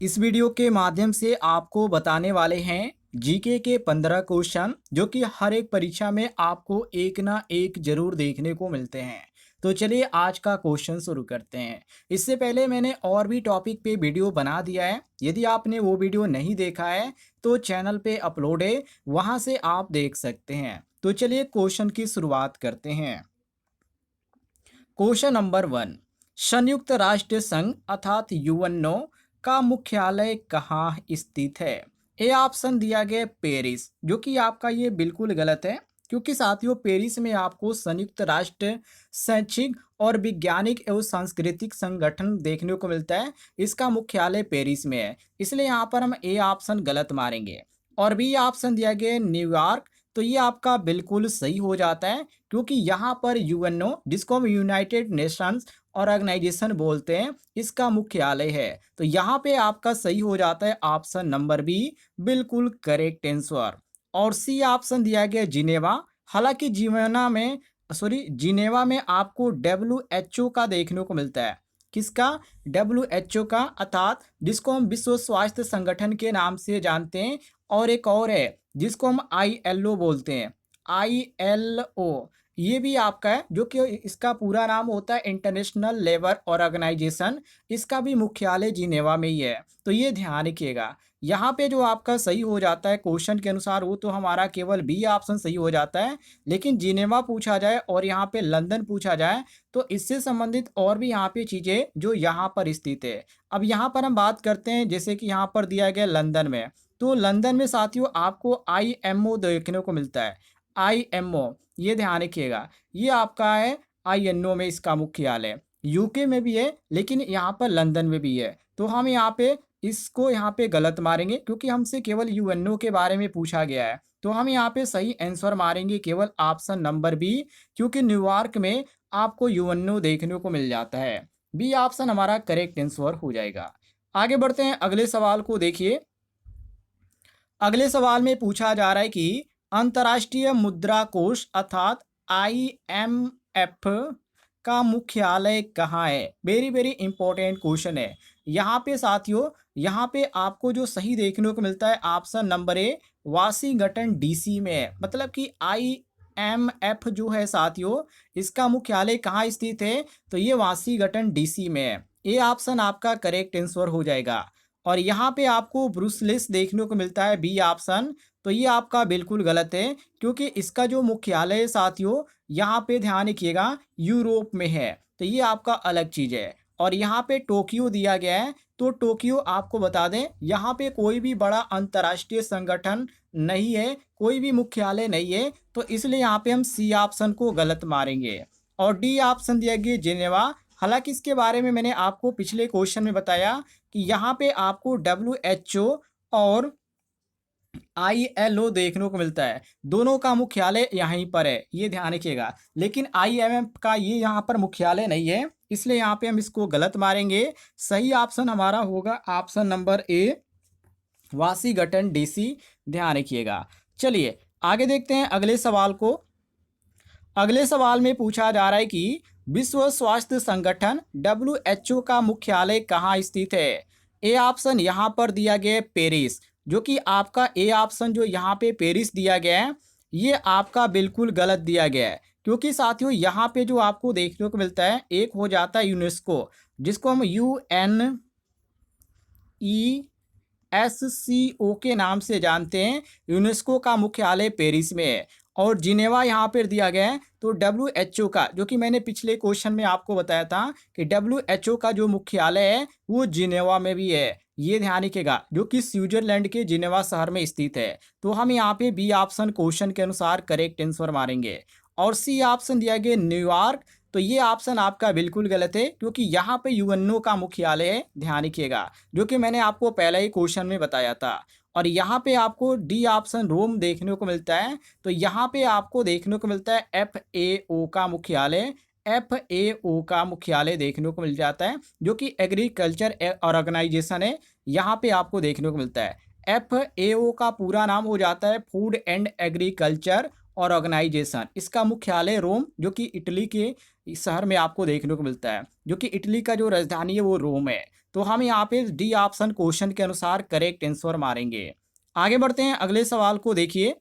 इस वीडियो के माध्यम से आपको बताने वाले हैं जीके के 15 क्वेश्चन जो कि हर एक परीक्षा में आपको एक ना एक जरूर देखने को मिलते हैं। तो चलिए आज का क्वेश्चन शुरू करते हैं। इससे पहले मैंने और भी टॉपिक पे वीडियो बना दिया है। यदि आपने वो वीडियो नहीं देखा है तो चैनल पे अपलोड है, वहां से आप देख सकते हैं। तो चलिए क्वेश्चन की शुरुआत करते हैं। क्वेश्चन नंबर 1, संयुक्त राष्ट्र संघ अर्थात यूएनओ का मुख्यालय कहाँ स्थित है? ए ऑप्शन दिया गया पेरिस, जो कि आपका ये बिल्कुल गलत है, क्योंकि साथियों पेरिस में आपको संयुक्त राष्ट्र शैक्षिक और वैज्ञानिक एवं सांस्कृतिक संगठन देखने को मिलता है। इसका मुख्यालय पेरिस में है, इसलिए यहाँ पर हम ए ऑप्शन गलत मारेंगे। और बी ऑप्शन दिया गया न्यूयॉर्क, तो ये आपका बिल्कुल सही हो जाता है, क्योंकि यहाँ पर यूएनओ, जिसको हम यूनाइटेड नेशंस ऑर्गेनाइजेशन बोलते हैं, इसका मुख्यालय है। तो यहाँ पे आपका सही हो जाता है ऑप्शन नंबर बी, बिल्कुल करेक्ट आंसर। और सी ऑप्शन दिया गया जिनेवा। हालांकि जिनेवा में आपको डब्ल्यूएचओ का देखने को मिलता है। किसका? डब्ल्यूएचओ का, अर्थात जिसको हम विश्व स्वास्थ्य संगठन के नाम से जानते हैं। और एक और है जिसको हम आईएलओ बोलते हैं, आईएलओ। ये भी आपका है, जो कि इसका पूरा नाम होता है इंटरनेशनल लेबर ऑर्गेनाइजेशन। इसका भी मुख्यालय जिनेवा में ही है। तो ये ध्यान रखिएगा। यहाँ पे जो आपका सही हो जाता है क्वेश्चन के अनुसार, वो तो हमारा केवल बी ऑप्शन सही हो जाता है। लेकिन जिनेवा पूछा जाए और यहाँ पे लंदन पूछा जाए तो इससे संबंधित और भी यहाँ पे चीजें जो यहाँ पर स्थित है। अब यहाँ पर हम बात करते हैं, जैसे कि यहाँ पर दिया गया लंदन में। तो लंदन में साथियों आपको आईएमओ देखने को मिलता है। आईएमओ, ये ध्यान रखिएगा, ये आपका है आईएनओ में इसका मुख्यालय। यूके में भी है, लेकिन यहाँ पर लंदन में भी है। तो हम यहाँ पे इसको यहाँ पे गलत मारेंगे, क्योंकि हमसे केवल यूएनओ के बारे में पूछा गया है। तो हम यहाँ पे सही आंसर मारेंगे केवल ऑप्शन नंबर बी, क्योंकि न्यूयॉर्क में आपको यूएनओ देखने को मिल जाता है। बी ऑप्शन हमारा करेक्ट आंसर हो जाएगा। आगे बढ़ते हैं, अगले सवाल को देखिए। अगले सवाल में पूछा जा रहा है कि अंतर्राष्ट्रीय मुद्रा कोष अर्थात आईएमएफ का मुख्यालय कहाँ है? वेरी वेरी इंपॉर्टेंट क्वेश्चन है। यहाँ पे साथियों, यहाँ पे आपको जो सही देखने को मिलता है option number A, Washington DC में है। मतलब कि आईएमएफ जो है साथियों, इसका मुख्यालय कहाँ स्थित है? तो ये वाशिंगटन डीसी में है। ये ऑप्शन आपका करेक्ट आंसर हो जाएगा। और यहाँ पे आपको ब्रुसेल्स देखने को मिलता है, बी ऑप्शन। तो ये आपका बिल्कुल गलत है, क्योंकि इसका जो मुख्यालय साथियों, यहाँ पे ध्यान रखिएगा, यूरोप में है। तो ये आपका अलग चीज़ है। और यहाँ पे टोक्यो दिया गया है। तो टोक्यो आपको बता दें, यहाँ पे कोई भी बड़ा अंतर्राष्ट्रीय संगठन नहीं है, कोई भी मुख्यालय नहीं है। तो इसलिए यहाँ पे हम सी ऑप्शन को गलत मारेंगे। और डी ऑप्शन दिया गया जिनेवा। हालांकि इसके बारे में मैंने आपको पिछले क्वेश्चन में बताया कि यहाँ पे आपको डब्ल्यूएचओ और आईएलओ देखने को मिलता है, दोनों का मुख्यालय यहीं पर है, ये ध्यान रखिएगा। लेकिन आईएमएफ का ये यहाँ पर मुख्यालय नहीं है, इसलिए यहाँ पे हम इसको गलत मारेंगे। सही ऑप्शन हमारा होगा option number A, Washington DC, ध्यान रखिएगा। चलिए आगे देखते हैं अगले सवाल को। अगले सवाल में पूछा जा रहा है कि विश्व स्वास्थ्य संगठन डब्ल्यूएचओ का मुख्यालय कहाँ स्थित है? ए ऑप्शन यहाँ पर दिया गया है पेरिस, जो कि आपका ए ऑप्शन जो यहाँ पे पेरिस दिया गया है, ये आपका बिल्कुल गलत दिया गया है। क्योंकि साथियों यहाँ पे जो आपको देखने को मिलता है, एक हो जाता है यूनेस्को, जिसको हम UNESCO के नाम से जानते हैं। यूनेस्को का मुख्यालय पेरिस में है। और जिनेवा यहाँ पर दिया गया है। तो डब्ल्यूएचओ का, जो कि मैंने पिछले क्वेश्चन में आपको बताया था कि डब्ल्यूएचओ का जो मुख्यालय है वो जिनेवा में भी है, ये ध्यान रखिएगा, जो कि स्विट्जरलैंड के जिनेवा शहर में स्थित है। तो हम यहाँ पे बी ऑप्शन क्वेश्चन के अनुसार करेक्ट आंसर मारेंगे। और सी ऑप्शन दिया गया न्यूयॉर्क। तो ये ऑप्शन आपका बिल्कुल गलत है, क्योंकि यहाँ पे यूएनओ का मुख्यालय है, ध्यान रखिएगा, जो कि मैंने आपको पहले ही क्वेश्चन में बताया था। और यहाँ पे आपको डी ऑप्शन रोम देखने को मिलता है। तो यहाँ पे आपको देखने को मिलता है एफएओ का मुख्यालय, एफएओ का मुख्यालय देखने को मिल जाता है, जो कि एग्रीकल्चर ऑर्गेनाइजेशन है, यहाँ पे आपको देखने को मिलता है। एफएओ का पूरा नाम हो जाता है फूड एंड एग्रीकल्चर ऑर्गेनाइजेशन। इसका मुख्यालय रोम, जो कि इटली के शहर में आपको देखने को मिलता है, जो कि इटली का जो राजधानी है वो रोम है। तो हम यहाँ पे डी ऑप्शन क्वेश्चन के अनुसार करेक्ट आंसर मारेंगे। आगे बढ़ते हैं, अगले सवाल को देखिए।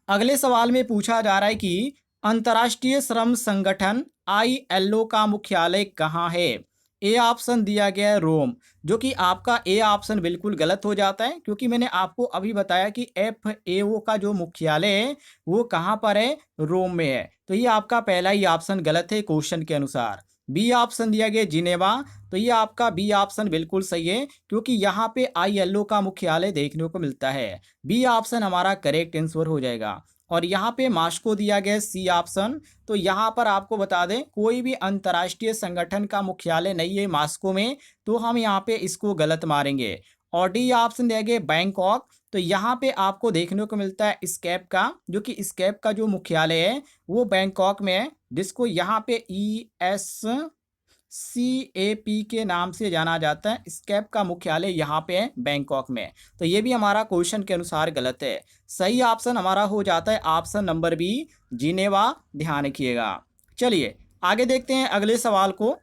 अगले सवाल में पूछा जा रहा है कि अंतर्राष्ट्रीय श्रम संगठन ILO का मुख्यालय कहाँ है। ए ऑप्शन दिया गया है रोम, जो कि आपका ए ऑप्शन बिल्कुल गलत हो जाता है, क्योंकि मैंने आपको अभी बताया कि FAO का जो मुख्यालय है वो कहाँ पर है, रोम में है। तो ये आपका पहला ही ऑप्शन गलत है क्वेश्चन के अनुसार। बी ऑप्शन दिया गया जिनेवा, तो ये आपका बी ऑप्शन बिल्कुल सही है, क्योंकि यहाँ पे ILO का मुख्यालय देखने को मिलता है। बी ऑप्शन हमारा करेक्ट आंसर हो जाएगा। और यहाँ पे मास्को दिया गया सी ऑप्शन, तो यहाँ पर आपको बता दें कोई भी अंतर्राष्ट्रीय संगठन का मुख्यालय नहीं है मास्को में, तो हम यहाँ पे इसको गलत मारेंगे। और डी ऑप्शन दिया गया बैंकॉक, तो यहाँ पे आपको देखने को मिलता है स्कैप का, जो कि स्कैप का जो मुख्यालय है वो बैंकॉक में है, जिसको यहाँ पे ESCAP के नाम से जाना जाता है। स्कैप का मुख्यालय यहाँ पे है बैंकॉक में। तो ये भी हमारा क्वेश्चन के अनुसार गलत है। सही ऑप्शन हमारा हो जाता है ऑप्शन नंबर बी, जिनेवा। ध्यान रखिएगा। चलिए आगे देखते हैं अगले सवाल को।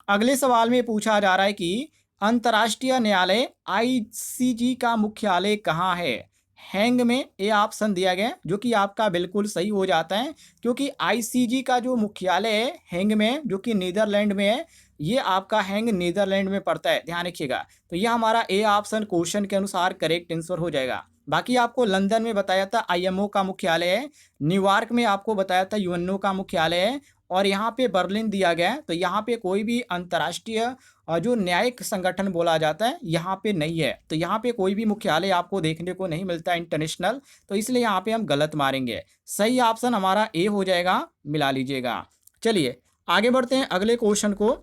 अगले सवाल में पूछा जा रहा है कि अंतर्राष्ट्रीय न्यायालय ICJ का मुख्यालय कहाँ है। हैंग में ए ऑप्शन दिया गया है, जो कि आपका बिल्कुल सही हो जाता है, क्योंकि ICJ का जो मुख्यालय है हैंग में, जो कि नीदरलैंड में है, ये आपका हैंग नीदरलैंड में पड़ता है। ध्यान रखिएगा। तो यह हमारा ए ऑप्शन क्वेश्चन के अनुसार करेक्ट आंसर हो जाएगा। बाकी आपको लंदन में बताया था IMO का मुख्यालय है, न्यूयॉर्क में आपको बताया था UNO का मुख्यालय है, और यहाँ पे बर्लिन दिया गया है। तो यहाँ पे कोई भी अंतर्राष्ट्रीय जो न्यायिक संगठन बोला जाता है यहाँ पे नहीं है। तो यहाँ पे कोई भी मुख्यालय आपको देखने को नहीं मिलता इंटरनेशनल, तो इसलिए यहाँ पे हम गलत मारेंगे। सही ऑप्शन हमारा ए हो जाएगा, मिला लीजिएगा। चलिए आगे बढ़ते हैं, अगले क्वेश्चन को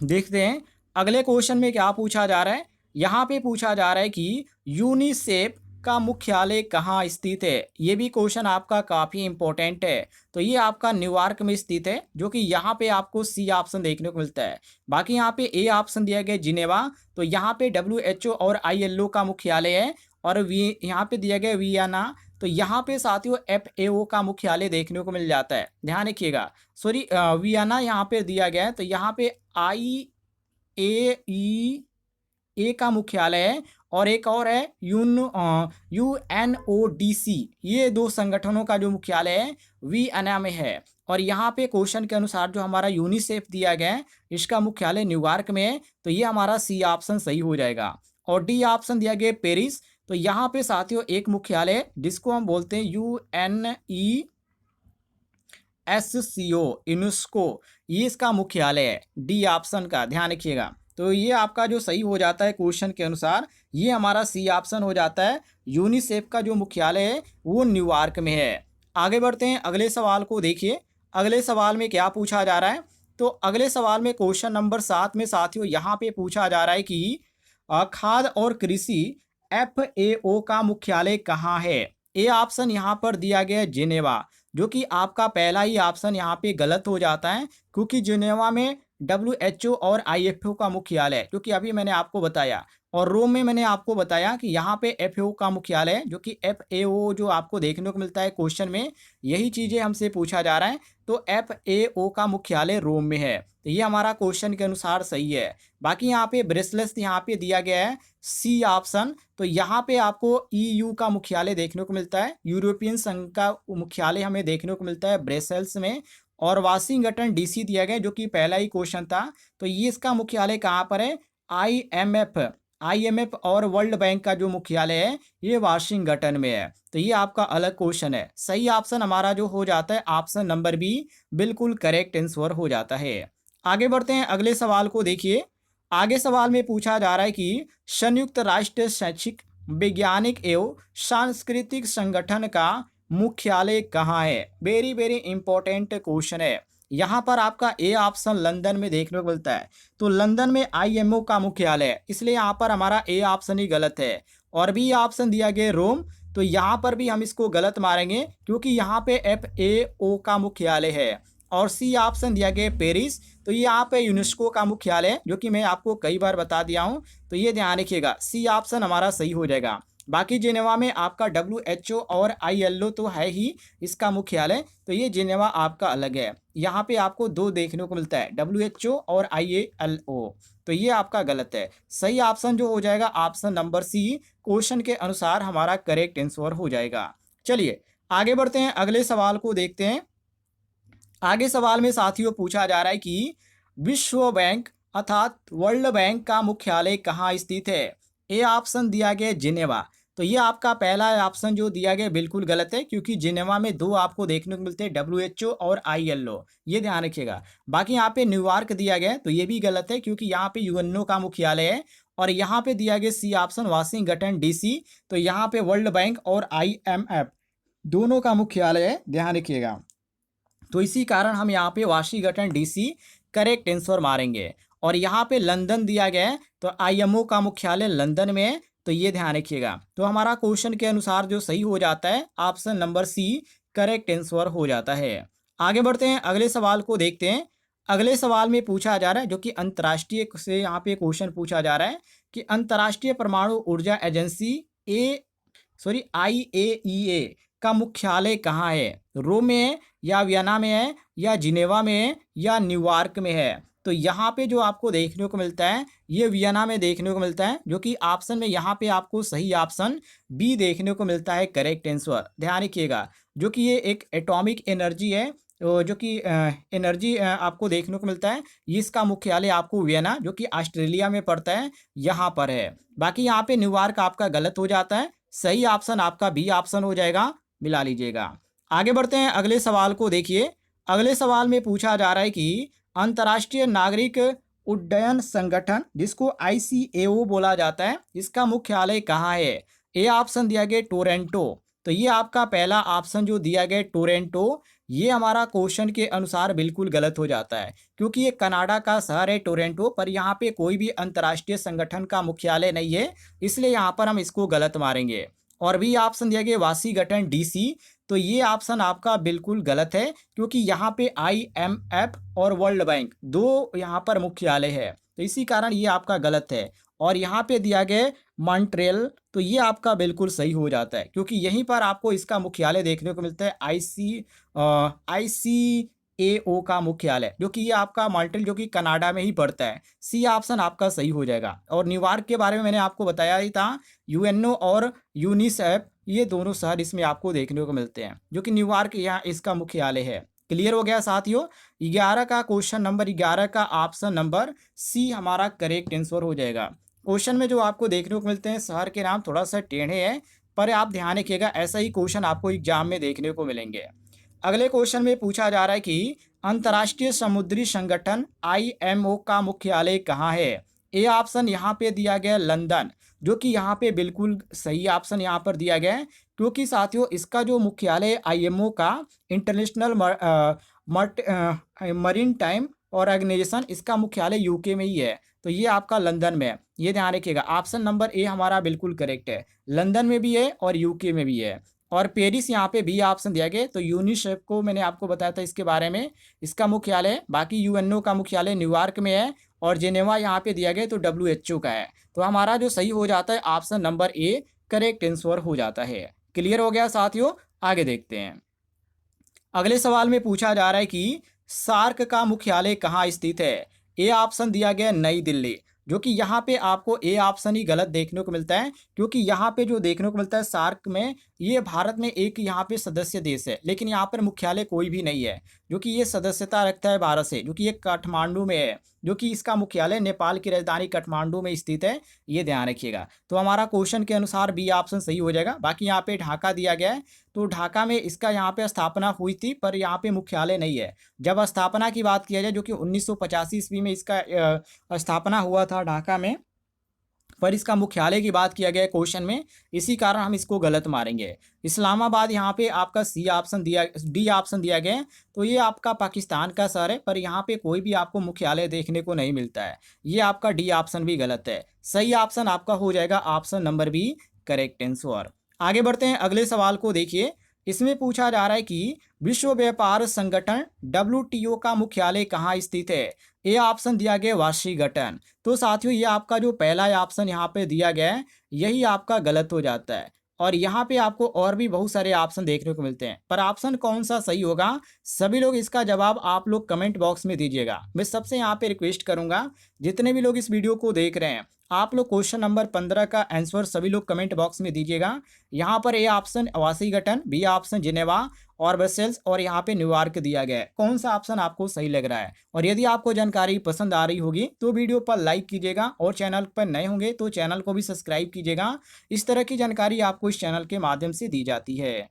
देखते हैं। अगले क्वेश्चन में क्या पूछा जा रहा है। यहाँ पे पूछा जा रहा है कि यूनिसेफ का मुख्यालय कहाँ स्थित है। ये भी क्वेश्चन आपका काफ़ी इंपॉर्टेंट है। तो ये आपका न्यूयॉर्क में स्थित है, जो कि यहाँ पे आपको सी ऑप्शन देखने को मिलता है। बाकी यहाँ पे ए ऑप्शन दिया गया जिनेवा, तो यहाँ पे WHO और ILO का मुख्यालय है। और यहाँ पे दिया गया वियना, तो यहाँ पे साथियों FAO का मुख्यालय देखने को मिल जाता है। ध्यान रखिएगा। सॉरी, वियना यहाँ पे दिया गया है, तो यहाँ पे IAEA का मुख्यालय है, और एक और है UNODC। ये दो संगठनों का जो मुख्यालय है वियना में है। और यहाँ पे क्वेश्चन के अनुसार जो हमारा यूनिसेफ दिया गया है इसका मुख्यालय न्यूयॉर्क में है, तो ये हमारा सी ऑप्शन सही हो जाएगा। और डी ऑप्शन दिया गया पेरिस, तो यहाँ पे साथियों एक मुख्यालय जिसको हम बोलते हैं UNESCO, यूनेस्को, ये इसका मुख्यालय है, डी ऑप्शन का। ध्यान रखिएगा। तो ये आपका जो सही हो जाता है क्वेश्चन के अनुसार, ये हमारा सी ऑप्शन हो जाता है। यूनिसेफ का जो मुख्यालय है वो न्यूयॉर्क में है। आगे बढ़ते हैं, अगले सवाल को देखिए। अगले सवाल में क्या पूछा जा रहा है। तो अगले सवाल में क्वेश्चन नंबर 7 में साथियों यहाँ पे पूछा जा रहा है कि खाद्य और कृषि FAO का मुख्यालय कहाँ है। ए ऑप्शन यहाँ पर दिया गया है जिनेवा, जो कि आपका पहला ही ऑप्शन यहाँ पे गलत हो जाता है, क्योंकि जिनेवा में WHO और IFO का मुख्यालय, क्योंकि अभी मैंने आपको बताया। और रोम में मैंने आपको बताया कि यहाँ पे FAO का मुख्यालय है, जो कि FAO जो आपको देखने को मिलता है क्वेश्चन में, यही चीज़ें हमसे पूछा जा रहा है। तो FAO का मुख्यालय रोम में है, तो ये हमारा क्वेश्चन के अनुसार सही है। बाकी यहाँ पे ब्रसेल्स यहाँ पे दिया गया है सी ऑप्शन, तो यहाँ पे आपको EU का मुख्यालय देखने को मिलता है, यूरोपियन संघ का मुख्यालय हमें देखने को मिलता है ब्रसेल्स में। और वाशिंगटन DC दिया गया, जो कि पहला ही क्वेश्चन था। तो ये इसका मुख्यालय कहाँ पर है, IMF और वर्ल्ड बैंक का जो मुख्यालय है ये वाशिंगटन में है। तो ये आपका अलग क्वेश्चन है। सही ऑप्शन हमारा जो हो जाता है ऑप्शन नंबर बी, बिल्कुल करेक्ट आंसर हो जाता है। आगे बढ़ते हैं, अगले सवाल को देखिए। आगे सवाल में पूछा जा रहा है कि संयुक्त राष्ट्र शैक्षिक, वैज्ञानिक एवं सांस्कृतिक संगठन का मुख्यालय कहाँ है। वेरी वेरी इंपॉर्टेंट क्वेश्चन है। यहाँ पर आपका ए ऑप्शन लंदन में देखने को मिलता है, तो लंदन में IMO का मुख्यालय है, इसलिए यहाँ पर हमारा ए ऑप्शन ही गलत है। और बी ऑप्शन दिया गया रोम, तो यहाँ पर भी हम इसको गलत मारेंगे, क्योंकि यहाँ पे FAO का मुख्यालय है। और सी ऑप्शन दिया गया पेरिस, तो ये यहाँ पे यूनेस्को का मुख्यालय है, जो कि मैं आपको कई बार बता दिया हूँ। तो ये ध्यान रखिएगा, सी ऑप्शन हमारा सही हो जाएगा। बाकी जिनेवा में आपका WHO और ILO तो है ही इसका मुख्यालय, तो ये जिनेवा आपका अलग है। यहाँ पे आपको दो देखने को मिलता है, WHO और ILO, तो ये आपका गलत है। सही ऑप्शन जो हो जाएगा ऑप्शन नंबर सी, क्वेश्चन के अनुसार हमारा करेक्ट आंसर हो जाएगा। चलिए आगे बढ़ते हैं, अगले सवाल को देखते हैं। आगे सवाल में साथियों पूछा जा रहा है कि विश्व बैंक अर्थात वर्ल्ड बैंक का मुख्यालय कहाँ स्थित है। ए ऑप्शन दिया गया जिनेवा, तो ये आपका पहला ऑप्शन जो दिया गया बिल्कुल गलत है, क्योंकि जिनेवा में दो आपको देखने को मिलते हैं, WHO और ILO, ये ध्यान रखिएगा। बाकी यहाँ पे न्यूयॉर्क दिया गया है, तो ये भी गलत है, क्योंकि यहाँ पे UNO का मुख्यालय है। और यहाँ पे दिया गया सी ऑप्शन वाशिंगटन DC, तो यहाँ पे वर्ल्ड बैंक और IMF दोनों का मुख्यालय है, ध्यान रखिएगा। तो इसी कारण हम यहाँ पे वाशिंगटन DC करेक्ट आंसर मारेंगे। और यहाँ पे लंदन दिया गया है, तो IMO का मुख्यालय लंदन में है, तो ये ध्यान रखिएगा। तो हमारा क्वेश्चन के अनुसार जो सही हो जाता है option number C correct answer हो जाता है। आगे बढ़ते हैं, अगले सवाल को देखते हैं। अगले सवाल में पूछा जा रहा है, जो कि अंतर्राष्ट्रीय से यहाँ पे क्वेश्चन पूछा जा रहा है कि अंतर्राष्ट्रीय परमाणु ऊर्जा एजेंसी IAEA का मुख्यालय कहाँ है। रोम में है, या वियना में है, या जिनेवा में है, या न्यूयॉर्क में है। तो यहाँ पे जो आपको देखने को मिलता है ये वियना में देखने को मिलता है, जो कि ऑप्शन में यहाँ पे आपको सही ऑप्शन बी देखने को मिलता है करेक्ट आंसर। ध्यान रखिएगा, जो कि ये एक एटॉमिक एनर्जी है, जो कि एनर्जी आपको देखने को मिलता है, ये इसका मुख्यालय आपको वियना, जो कि ऑस्ट्रेलिया में पड़ता है, यहाँ पर है। बाकी यहाँ पे न्यूयॉर्क आपका गलत हो जाता है, सही ऑप्शन आपका बी ऑप्शन हो जाएगा, मिला लीजिएगा। आगे बढ़ते हैं, अगले सवाल को देखिए। अगले सवाल में पूछा जा रहा है कि अंतर्राष्ट्रीय नागरिक उड्डयन संगठन, जिसको ICAO बोला जाता है, इसका मुख्यालय कहाँ है। ए ऑप्शन दिया गया टोरंटो, तो ये आपका पहला ऑप्शन जो दिया गया टोरंटो, ये हमारा क्वेश्चन के अनुसार बिल्कुल गलत हो जाता है, क्योंकि ये कनाडा का शहर है टोरंटो, पर यहाँ पे कोई भी अंतर्राष्ट्रीय संगठन का मुख्यालय नहीं है, इसलिए यहाँ पर हम इसको गलत मारेंगे। और भी ऑप्शन दिया गया वाशिंगटन DC, तो ये ऑप्शन आपका बिल्कुल गलत है, क्योंकि यहाँ पे IMF और वर्ल्ड बैंक दो यहाँ पर मुख्यालय है, तो इसी कारण ये आपका गलत है। और यहाँ पे दिया गया मॉन्ट्रियल, तो ये आपका बिल्कुल सही हो जाता है, क्योंकि यहीं पर आपको इसका मुख्यालय देखने को मिलता है, ICAO का मुख्यालय, जो कि ये आपका मॉन्ट्रियल, जो कि कनाडा में ही पड़ता है। सी ऑप्शन आपका सही हो जाएगा। और न्यूयॉर्क के बारे में मैंने आपको बताया ही था, UNO और यूनिसेफ, ये दोनों शहर इसमें आपको देखने को मिलते हैं, जो कि न्यूयॉर्क यहाँ इसका मुख्यालय है। क्लियर हो गया साथियों। 11 का क्वेश्चन नंबर 11 का ऑप्शन नंबर सी हमारा करेक्ट आंसर हो जाएगा। क्वेश्चन में जो आपको देखने को मिलते हैं शहर के नाम थोड़ा सा टेढ़े हैं, पर आप ध्यान रखिएगा, ऐसा ही क्वेश्चन आपको एग्जाम में देखने को मिलेंगे। अगले क्वेश्चन में पूछा जा रहा है कि अंतर्राष्ट्रीय समुद्री संगठन IMO का मुख्यालय कहाँ है। ए ऑप्शन यहाँ पे दिया गया लंदन, जो कि यहाँ पे बिल्कुल सही ऑप्शन यहाँ पर दिया गया है, क्योंकि साथियों इसका जो मुख्यालय IMO का इंटरनेशनल मरीन टाइम ऑर्गेनाइजेशन, इसका मुख्यालय UK में ही है, तो ये आपका लंदन में है, ये ध्यान रखिएगा। ऑप्शन नंबर ए हमारा बिल्कुल करेक्ट है, लंदन में भी है और UK में भी है। और पेरिस यहाँ पे भी ऑप्शन दिया गया, तो यूनिसेफ को मैंने आपको बताया था इसके बारे में, इसका मुख्यालय। बाकी UNO का मुख्यालय न्यूयॉर्क में है, और जेनेवा यहाँ पे दिया गया तो WHO का है। तो हमारा जो सही हो जाता है option number A correct answer हो जाता है। क्लियर हो गया साथियों। आगे देखते हैं, अगले सवाल में पूछा जा रहा है कि सार्क का मुख्यालय कहाँ स्थित है। ए ऑप्शन दिया गया नई दिल्ली, जो कि यहाँ पे आपको ए ऑप्शन ही गलत देखने को मिलता है, क्योंकि यहाँ पे जो देखने को मिलता है सार्क में, ये भारत में एक यहाँ पे सदस्य देश है, लेकिन यहाँ पर मुख्यालय कोई भी नहीं है, जो कि ये सदस्यता रखता है भारत से, जो कि ये काठमांडू में है, जो कि इसका मुख्यालय नेपाल की राजधानी काठमांडू में स्थित है, ये ध्यान रखिएगा। तो हमारा क्वेश्चन के अनुसार बी ऑप्शन सही हो जाएगा। बाकी यहाँ पे ढाका दिया गया है, तो ढाका में इसका यहाँ पे स्थापना हुई थी, पर यहाँ पे मुख्यालय नहीं है। जब स्थापना की बात किया जाए, जो कि 1985 ईस्वी में इसका स्थापना हुआ था ढाका में, पर इसका मुख्यालय की बात किया गया है क्वेश्चन में, इसी कारण हम इसको गलत मारेंगे। इस्लामाबाद यहाँ पे आपका डी ऑप्शन दिया गया है, तो ये आपका पाकिस्तान का शहर है, पर यहाँ पे कोई भी आपको मुख्यालय देखने को नहीं मिलता है, ये आपका डी ऑप्शन भी गलत है। सही ऑप्शन आपका हो जाएगा option number B correct answer. आगे बढ़ते हैं, अगले सवाल को देखिए। इसमें पूछा जा रहा है कि विश्व व्यापार संगठन WTO का मुख्यालय कहाँ स्थित है। ये ऑप्शन दिया गया वाशिंगटन। तो साथियों, ये आपका जो पहला ऑप्शन यहाँ पे दिया गया है यही आपका गलत हो जाता है। और यहाँ पे आपको और भी बहुत सारे ऑप्शन देखने को मिलते हैं, पर ऑप्शन कौन सा सही होगा, सभी लोग इसका जवाब आप लोग कमेंट बॉक्स में दीजिएगा। मैं सबसे यहाँ पे रिक्वेस्ट करूंगा, जितने भी लोग इस वीडियो को देख रहे हैं, आप लोग क्वेश्चन नंबर 15 का आंसर सभी लोग कमेंट बॉक्स में दीजिएगा। यहाँ पर A option Washington, B option Geneva और ब्रसेल्स, और यहाँ पे न्यूयॉर्क दिया गया है। कौन सा ऑप्शन आपको सही लग रहा है? और यदि आपको जानकारी पसंद आ रही होगी तो वीडियो पर लाइक कीजिएगा, और चैनल पर नए होंगे तो चैनल को भी सब्सक्राइब कीजिएगा। इस तरह की जानकारी आपको इस चैनल के माध्यम से दी जाती है।